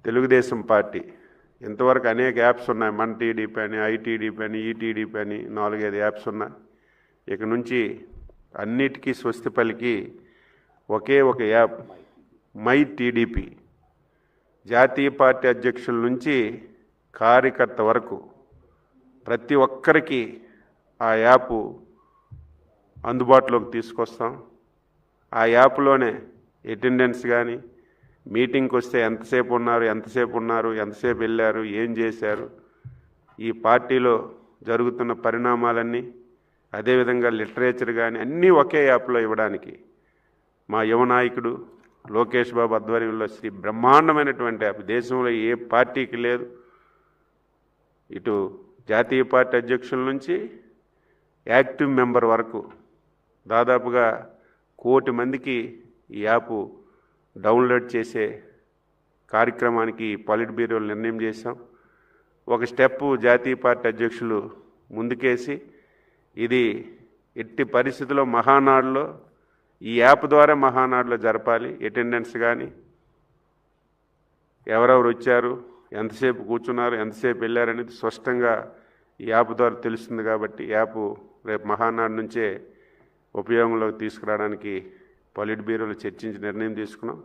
Telugu Desam party ఇంతవరకు అనేక apps ఉన్నాయి. మన టీడీపీ అని, ఐటీడీపీ అని, ఈటీడీపీ అని 4-5 యాప్స్ ఉన్నాయి. ఇక నుంచి అన్నిటికీ స్వస్తి పలికి ఒకే ఒక యాప్ మై టీడీపీ. జాతీయ పార్టీ అధ్యక్షుల నుంచి కార్యకర్త వరకు ప్రతి ఒక్కరికి ఆ యాప్ అందుబాటులోకి తీసుకొస్తాం. ఆ యాప్లోనే అటెండెన్స్ కానీ, మీటింగ్కి వస్తే ఎంతసేపు ఉన్నారు, ఎంతసేపు వెళ్ళారు, ఏం చేశారు, ఈ పార్టీలో జరుగుతున్న పరిణామాలన్నీ, అదేవిధంగా లిటరేచర్ కానీ అన్నీ ఒకే యాప్లో ఇవ్వడానికి మా యువ నాయకుడు లోకేష్ బాబు ఆధ్వర్యంలో శ్రీ బ్రహ్మాండమైనటువంటి యాప్. దేశంలో ఏ పార్టీకి లేదు. ఇటు జాతీయ పార్టీ అధ్యక్షుల నుంచి యాక్టివ్ మెంబర్ వరకు దాదాపుగా 1 కోటి మందికి ఈ యాప్ డౌన్లోడ్ చేసే కార్యక్రమానికి పొలిట్ బ్యూరోలు నిర్ణయం చేశాం. ఒక స్టెప్ జాతీయ పార్టీ అధ్యక్షులు ముందుకేసి ఇది ఎట్టి పరిస్థితుల్లో మహానాడులో ఈ యాప్ ద్వారా మహానాడులో జరపాలి. అటెండెన్స్ కానీ, ఎవరెవరు వచ్చారు, ఎంతసేపు కూర్చున్నారు, ఎంతసేపు వెళ్ళారనేది స్పష్టంగా ఈ యాప్ ద్వారా తెలుస్తుంది. కాబట్టి యాప్ రేపు మహానాడు నుంచే ఉపయోగంలోకి తీసుకురావడానికి పొలిట్ బ్యూరోలు చర్చించి నిర్ణయం తీసుకున్నాం.